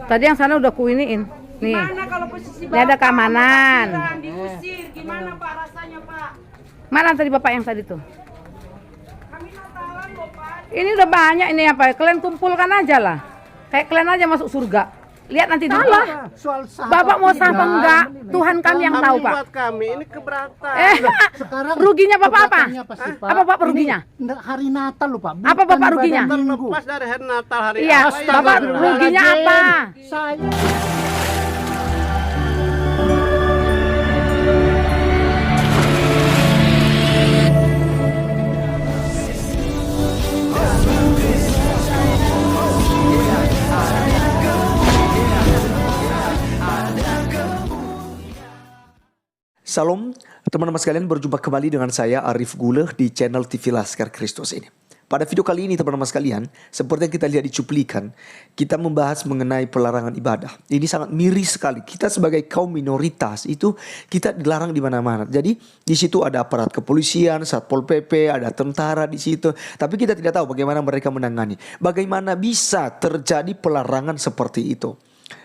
Tadi yang sana udah kuiniin. Nih. Gimana kalau posisi Ini ada keamanan. diusir, gimana Pak rasanya Pak? Mana tadi Bapak yang tadi tuh? Kami Natalan loh Pak. Ini udah banyak ini apa? Kalian kumpulkan aja lah. Kayak kalian aja masuk surga. Lihat nanti dulu. Soal sah Bapak mau sah apa enggak? Tuhan kami yang tahu, Pak. Buat kami ini keberatan. sekarang Ruginya Bapak apa? keberatan apa sih, Pak? Apa Bapak ruginya? Ini hari Natal loh Pak. Apa bukan Bapak ruginya? ibadah Minggu. Terlepas dari hari Natal hari Iya, apa yang Bapak berbeda. ruginya apa? Saya Salam teman-teman sekalian, berjumpa kembali dengan saya Arif Guleh di channel TV Laskar Kristus ini. Pada video kali ini teman-teman sekalian, seperti yang kita lihat di cuplikan, kita membahas mengenai pelarangan ibadah. Ini sangat miris sekali. Kita sebagai kaum minoritas itu kita dilarang di mana-mana. Jadi di situ ada aparat kepolisian, Satpol PP, ada tentara di situ. Tapi kita tidak tahu bagaimana mereka menangani. Bagaimana bisa terjadi pelarangan seperti itu?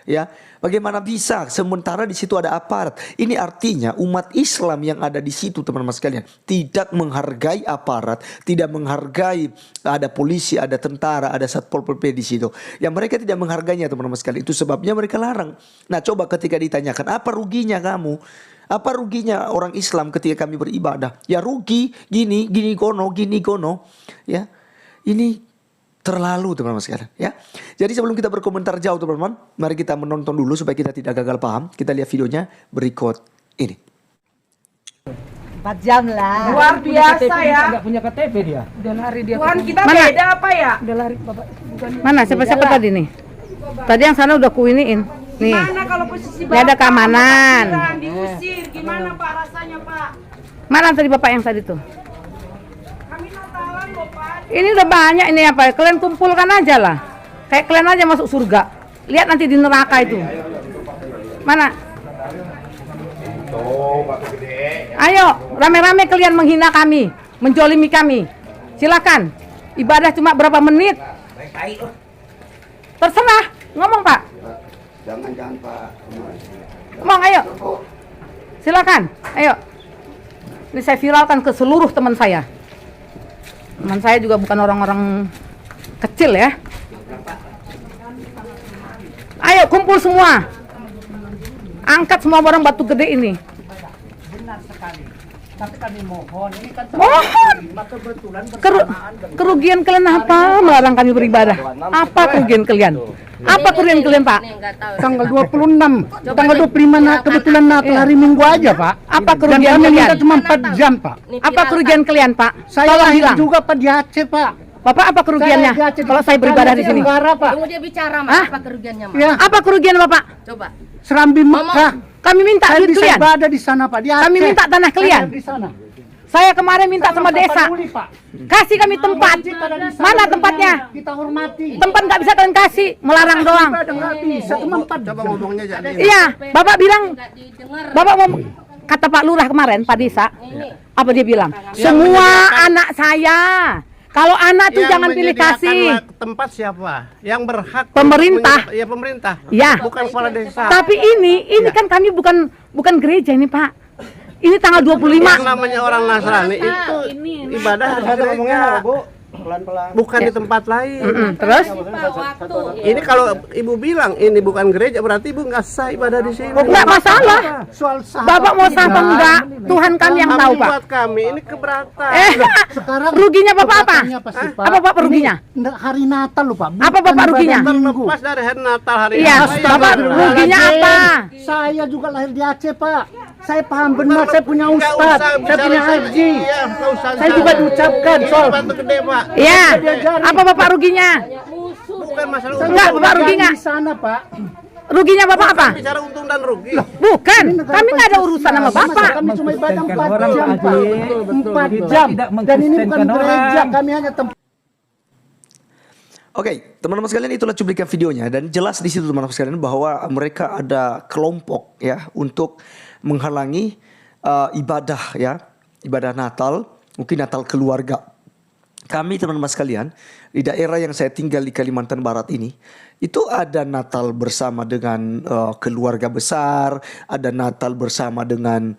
Ya, bagaimana bisa sementara di situ ada aparat? Ini artinya umat Islam yang ada di situ teman-teman sekalian tidak menghargai aparat, tidak menghargai ada polisi, ada tentara, ada Satpol PP di situ. Yang mereka tidak menghargainya teman-teman sekalian. Itu sebabnya mereka larang. Nah, coba ketika ditanyakan apa ruginya kamu? Apa ruginya orang Islam ketika kami beribadah? Ya rugi gini kono. Ya. Ini terlalu teman-teman sekalian ya. Jadi sebelum kita berkomentar jauh teman-teman, mari kita menonton dulu supaya kita tidak gagal paham. Kita lihat videonya berikut ini. 4 jam lah. Luar biasa ya. Enggak punya KTP dia. Udah lari dia. Tuhan kita Mana? beda apa ya? Udah lari Bapak. Mana siapa-siapa tadi nih? Tadi yang sana udah kuiniin. Nih. Gimana kalau posisi Ini ada keamanan. diusir, gimana Pak rasanya Pak? Mana tadi Bapak yang tadi tuh? Kami Natalan loh Pak. Ini udah banyak ini apa? Kalian kumpulkan aja lah. Kayak kalian aja masuk surga. Lihat nanti di neraka itu. Mana? Ayo, rame-rame kalian menghina kami, menjolimi kami. Silakan. Ibadah cuma berapa menit? Terserah. Ngomong Pak. Jangan Pak. Ngomong ayo. Silakan. Ayo. Ini saya viralkan ke seluruh teman saya. Teman saya juga bukan orang-orang kecil ya. Ayo kumpul semua. Angkat semua barang batu gede ini. benar sekali. Tapi kami mohon, ini kan Mohon. kebetulan Kerugian kalian apa? Melarang kami beribadah. Apa kerugian kalian? Apa kerugian kalian, Pak? tanggal 26, tanggal 25 kebetulan Natal hari Minggu aja, Pak. Apa Dan kerugian kami kalian? minta cuma 4 jam, Pak. Apa kerugian kalian, Pak? Saya Tolong lahir bilang. juga Pak di Aceh, Pak. Bapak apa kerugiannya? Saya di Aceh, Kalau saya beribadah di sini. Tenggara, Pak. Tunggu dia bicara, Mas. Hah? Apa kerugiannya, Mas? Ya, Apa kerugian Bapak? Coba. Serambi Mekah. Kami minta Saya duit bisa kalian. ibadah di sana, Pak. Di Aceh. Kami minta tanah kalian. Saya di sana. Saya kemarin minta sama desa. Peduli, Pak. Kasih kami tempat. Kita ada di sana, Mana kita tempatnya? Kita hormati. Tempat nggak bisa kalian kasih, melarang doang. Ibadah nggak bisa, cuma 4 Coba jam. ngomongnya jadi. Iya, Bapak bilang, Enggak didengar. Bapak mau kata Pak Lurah kemarin, Pak Desa, apa dia bilang? Yang Semua menyediakan- anak saya. Kalau anak tuh jangan pilih kasih. Tempat siapa? Yang berhak Pemerintah. Iya, pemerintah. Ya. Bukan kepala desa. Tapi ini kan kami bukan gereja ini, Pak. Ini tanggal 25. Yang namanya orang Nasrani itu ibadah harus di gereja. Bukan di tempat lain. Terus? Waktu. Ini kalau ibu bilang ini bukan gereja, berarti ibu nggak sah ibadah di sini. Enggak masalah. Soal sah Bapak mau sah apa tidak. enggak? Tuhan kami yang tahu, Pak. Buat kami ini keberatan. Sekarang Ruginya Bapak apa? keberatannya apa sih, Pak? Apa Bapak ruginya? Ini hari Natal loh, Pak. Apa Bapak Bukan ruginya? ibadah Minggu. Terlepas dari hari Natal hari Iya, apa yang Bapak berbeda. ruginya apa? Saya juga lahir di Aceh, Pak. Saya paham benar, saya punya Nggak ustad, usah saya bicara punya sana. haji. Iya, nggak usah Saya sana. juga diucapkan, Ini Sol. batu gede, Pak. Iya. Apa Bapak ruginya? Bukan masalah Saya Enggak, untung. Bapak rugi nggak? di sana, Pak. Ruginya Bapak apa? Bicara untung dan rugi. Bukan, kami nggak ada urusan sama Bapak. Kami cuma ibadah 4 orang, jam, Pak Pak. Haji. 4 Kita jam. tidak Dan ini bukan mengkristenkan gereja, orang. kami hanya tempat. Oke, teman-teman sekalian, itulah cuplikan videonya dan jelas di situ teman-teman sekalian bahwa mereka ada kelompok ya untuk menghalangi ibadah ya, ibadah Natal, mungkin Natal keluarga. kami teman-teman sekalian, di daerah yang saya tinggal di Kalimantan Barat ini, itu ada Natal bersama dengan keluarga besar, ada Natal bersama dengan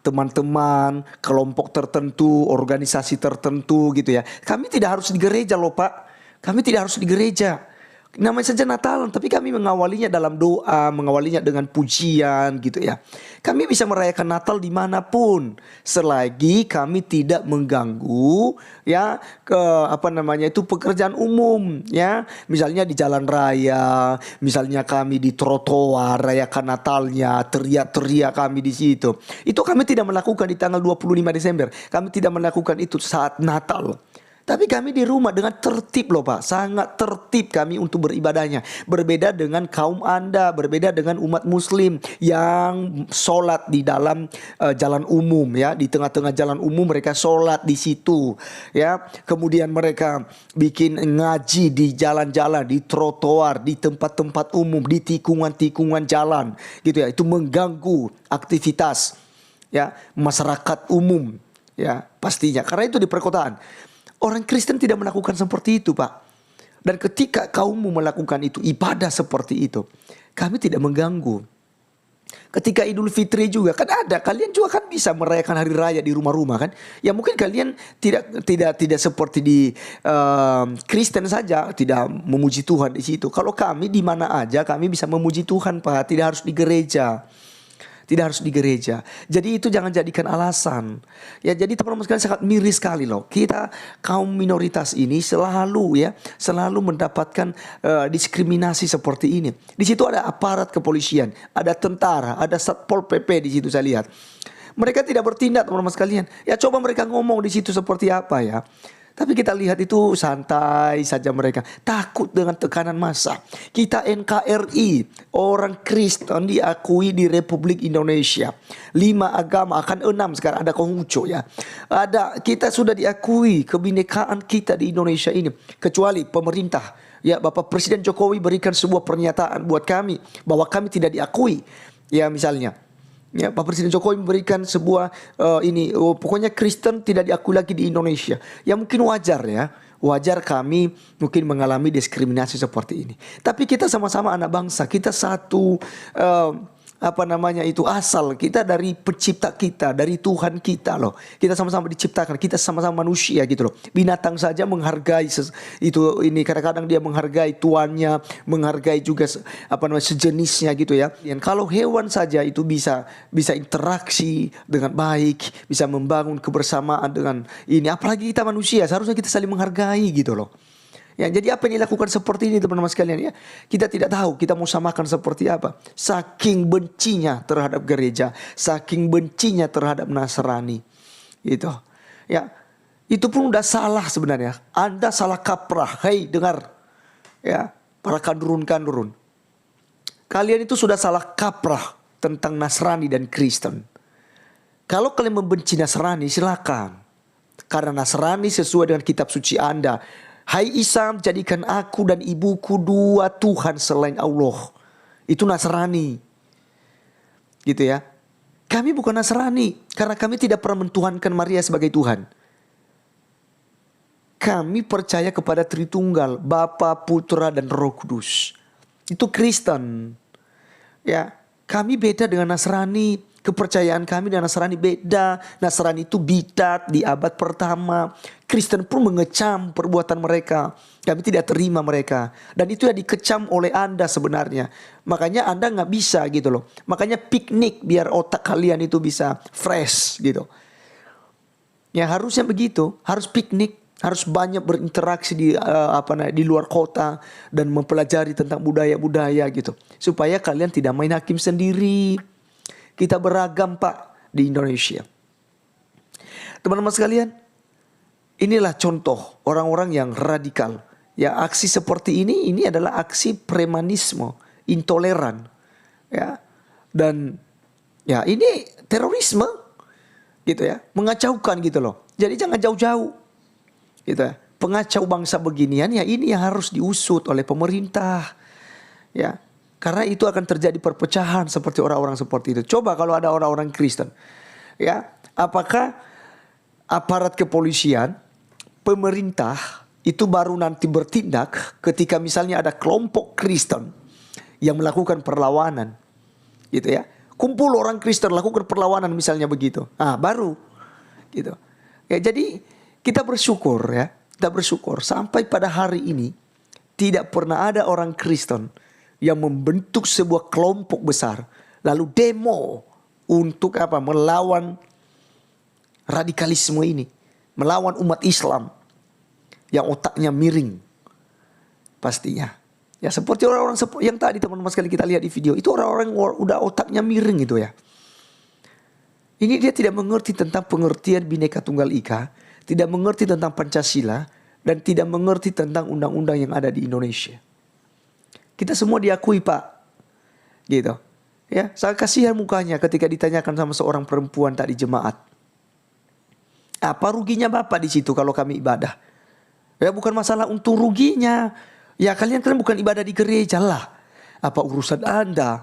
teman-teman, kelompok tertentu, organisasi tertentu gitu ya. Kami tidak harus di gereja loh Pak, kami tidak harus di gereja. Namanya saja Natalan, tapi kami mengawalinya dalam doa, mengawalinya dengan pujian gitu ya. Kami bisa merayakan Natal dimanapun, selagi kami tidak mengganggu ya pekerjaan umum ya. Misalnya di jalan raya, misalnya kami di trotoar rayakan Natalnya, teriak-teriak kami di situ. Itu kami tidak melakukan di tanggal 25 Desember. Kami tidak melakukan itu saat Natal. Tapi kami di rumah dengan tertib loh Pak. Sangat tertib kami untuk beribadahnya. Berbeda dengan kaum Anda, berbeda dengan umat muslim yang sholat di dalam jalan umum ya. Di tengah-tengah jalan umum mereka sholat di situ ya. Kemudian mereka bikin ngaji di jalan-jalan, di trotoar, di tempat-tempat umum, di tikungan-tikungan jalan gitu ya. Itu mengganggu aktivitas ya masyarakat umum ya pastinya. Karena itu di perkotaan. Orang Kristen tidak melakukan seperti itu Pak. Dan ketika kaummu melakukan itu, ibadah seperti itu, kami tidak mengganggu. Ketika Idul Fitri juga kan ada, kalian juga kan bisa merayakan hari raya di rumah-rumah kan. Ya mungkin kalian tidak seperti di Kristen saja, tidak memuji Tuhan di situ. Kalau kami di mana aja kami bisa memuji Tuhan Pak, tidak harus di gereja. Tidak harus di gereja. Jadi itu jangan jadikan alasan. Ya jadi teman-teman sekalian sangat miris sekali loh. Kita kaum minoritas ini selalu mendapatkan diskriminasi seperti ini. Di situ ada aparat kepolisian, ada tentara, ada Satpol PP di situ saya lihat. Mereka tidak bertindak teman-teman sekalian. Ya coba mereka ngomong di situ seperti apa ya. Tapi kita lihat itu santai saja mereka. Takut dengan tekanan massa. Kita NKRI, orang Kristen diakui di Republik Indonesia. 5 agama, akan 6 sekarang ada Konghucu ya. Kita sudah diakui kebinekaan kita di Indonesia ini. Kecuali pemerintah. Ya Bapak Presiden Jokowi berikan sebuah pernyataan buat kami. Bahwa kami tidak diakui. Ya misalnya. Ya, Pak Presiden Jokowi memberikan sebuah pokoknya Kristen tidak diakui lagi di Indonesia. Ya mungkin wajar ya. Wajar kami mungkin mengalami diskriminasi seperti ini. Tapi kita sama-sama anak bangsa. Kita satu asal kita dari pencipta kita, dari Tuhan kita loh. Kita sama-sama diciptakan, kita sama-sama manusia gitu loh. Binatang saja menghargai kadang-kadang dia menghargai tuannya, menghargai juga sejenisnya gitu ya. Dan kalau hewan saja itu bisa interaksi dengan baik, bisa membangun kebersamaan dengan ini, apalagi kita manusia, seharusnya kita saling menghargai gitu loh. Ya, jadi apa yang dilakukan seperti ini teman-teman sekalian ya. Kita tidak tahu kita mau samakan seperti apa. Saking bencinya terhadap gereja, saking bencinya terhadap Nasrani. Gitu. Ya, itu pun udah salah sebenarnya. Anda salah kaprah. Hei, dengar. Ya, para kandurun-kandurun. Kalian itu sudah salah kaprah tentang Nasrani dan Kristen. Kalau kalian membenci Nasrani silakan. Karena Nasrani sesuai dengan kitab suci Anda. Hai Isa, jadikan aku dan ibuku dua Tuhan selain Allah. Itu Nasrani. Gitu ya. Kami bukan Nasrani. Karena kami tidak pernah mentuhankan Maria sebagai Tuhan. Kami percaya kepada Tritunggal, Bapa, Putra, dan Roh Kudus. Itu Kristen. Ya, kami beda dengan Nasrani. Kepercayaan kami dengan Nasrani beda. Nasrani itu bidat di abad pertama. Kristen pun mengecam perbuatan mereka. Kami tidak terima mereka. Dan itu yang dikecam oleh Anda sebenarnya. Makanya Anda gak bisa gitu loh. Makanya piknik biar otak kalian itu bisa fresh gitu. Ya harusnya begitu. Harus piknik. Harus banyak berinteraksi di luar kota. Dan mempelajari tentang budaya-budaya gitu. Supaya kalian tidak main hakim sendiri. Kita beragam Pak di Indonesia. Teman-teman sekalian, inilah contoh orang-orang yang radikal. Ya, aksi seperti ini adalah aksi premanisme, intoleran. Ya. Dan ya ini terorisme gitu ya, mengacaukan gitu loh. Jadi jangan jauh-jauh. Gitu ya. Pengacau bangsa beginian ya ini yang harus diusut oleh pemerintah. Ya. Karena itu akan terjadi perpecahan seperti orang-orang seperti itu. Coba kalau ada orang-orang Kristen. Ya, apakah aparat kepolisian, pemerintah itu baru nanti bertindak ketika misalnya ada kelompok Kristen yang melakukan perlawanan, gitu ya. Kumpul orang Kristen lakukan perlawanan misalnya begitu. Baru gitu. Ya, jadi kita bersyukur ya. Kita bersyukur sampai pada hari ini tidak pernah ada orang Kristen yang membentuk sebuah kelompok besar lalu demo untuk apa? Melawan radikalisme ini, melawan umat Islam yang otaknya miring pastinya. Ya seperti orang-orang yang tadi teman-teman sekali kita lihat di video, itu orang-orang yang udah otaknya miring itu ya. Ini dia tidak mengerti tentang pengertian Bhinneka Tunggal Ika, tidak mengerti tentang Pancasila, dan tidak mengerti tentang undang-undang yang ada di Indonesia. Kita semua diakui Pak, gitu. Ya, saya kasihan mukanya ketika ditanyakan sama seorang perempuan tadi jemaat. Apa ruginya Bapak di situ kalau kami ibadah? Ya bukan masalah untuk ruginya. Ya kalian bukan ibadah di gereja lah. Apa urusan Anda?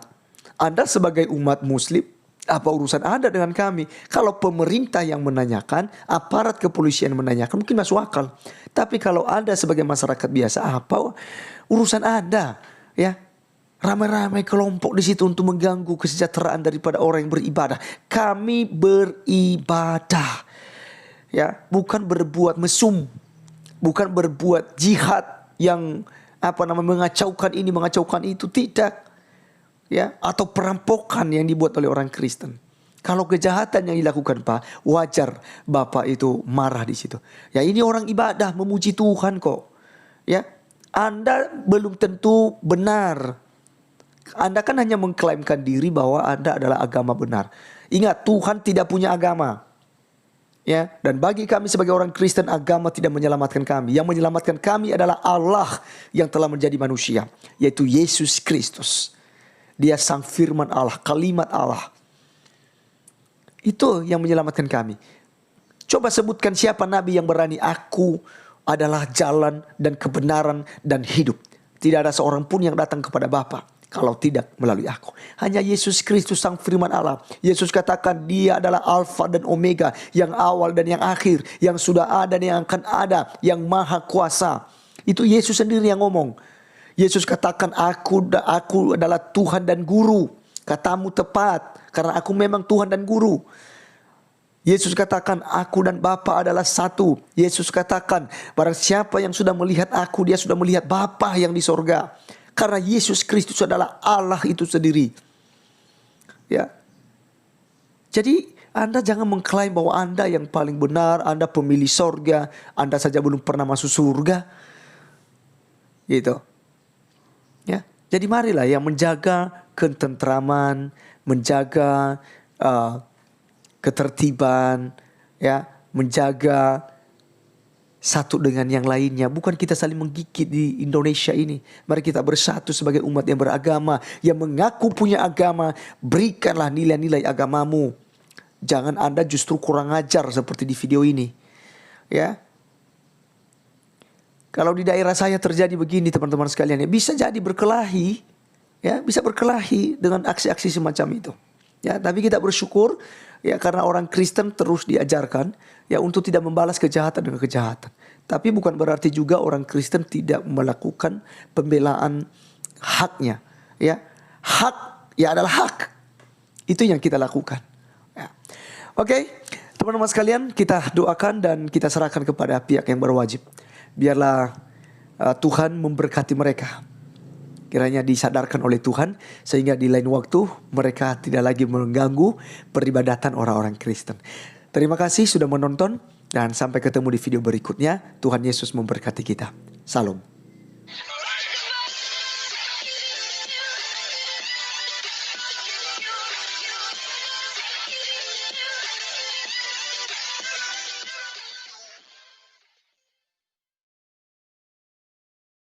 Anda sebagai umat muslim, apa urusan Anda dengan kami? Kalau pemerintah yang menanyakan, aparat kepolisian menanyakan, mungkin masuk akal. Tapi kalau Anda sebagai masyarakat biasa, apa urusan Anda? Ya, ramai-ramai kelompok di situ untuk mengganggu kesejahteraan daripada orang yang beribadah. Kami beribadah, ya, bukan berbuat mesum, bukan berbuat jihad yang mengacaukan ini, mengacaukan itu, tidak. Ya, atau perampokan yang dibuat oleh orang Kristen. Kalau kejahatan yang dilakukan Pak, wajar Bapak itu marah di situ. Ya ini orang ibadah memuji Tuhan kok. Ya, Anda belum tentu benar. Anda kan hanya mengklaimkan diri bahwa Anda adalah agama benar. Ingat, Tuhan tidak punya agama. Ya, dan bagi kami sebagai orang Kristen, agama tidak menyelamatkan kami. Yang menyelamatkan kami adalah Allah yang telah menjadi manusia, yaitu Yesus Kristus. Dia sang firman Allah, kalimat Allah. Itu yang menyelamatkan kami. Coba sebutkan siapa nabi yang berani, aku adalah jalan dan kebenaran dan hidup. Tidak ada seorang pun yang datang kepada Bapa kalau tidak melalui aku. Hanya Yesus Kristus sang firman Allah. Yesus katakan dia adalah Alfa dan Omega, yang awal dan yang akhir, yang sudah ada dan yang akan ada, yang maha kuasa. Itu Yesus sendiri yang ngomong. Yesus katakan aku adalah Tuhan dan Guru. Katamu tepat, karena aku memang Tuhan dan Guru. Yesus katakan aku dan Bapa adalah satu. Yesus katakan barang siapa yang sudah melihat aku, dia sudah melihat Bapa yang di sorga. Karena Yesus Kristus adalah Allah itu sendiri. Ya. Jadi Anda jangan mengklaim bahwa Anda yang paling benar, Anda pemilih sorga, Anda saja belum pernah masuk surga. Gitu. Ya. Jadi marilah yang menjaga ketentraman, menjaga ketertiban, ya, menjaga satu dengan yang lainnya. Bukan kita saling menggigit di Indonesia ini. Mari kita bersatu sebagai umat yang beragama, yang mengaku punya agama. Berikanlah nilai-nilai agamamu. Jangan Anda justru kurang ajar seperti di video ini. Ya. Kalau di daerah saya terjadi begini teman-teman sekalian, ya, bisa jadi berkelahi. Ya, bisa berkelahi dengan aksi-aksi semacam itu. Ya, tapi kita bersyukur ya karena orang Kristen terus diajarkan ya untuk tidak membalas kejahatan dengan kejahatan. Tapi bukan berarti juga orang Kristen tidak melakukan pembelaan haknya. Ya, hak ya adalah hak. Itu yang kita lakukan. Ya. Oke, teman-teman sekalian, kita doakan dan kita serahkan kepada pihak yang berwajib. Biarlah Tuhan memberkati mereka. Kiranya disadarkan oleh Tuhan sehingga di lain waktu mereka tidak lagi mengganggu peribadatan orang-orang Kristen. Terima kasih sudah menonton dan sampai ketemu di video berikutnya. Tuhan Yesus memberkati kita. Salam.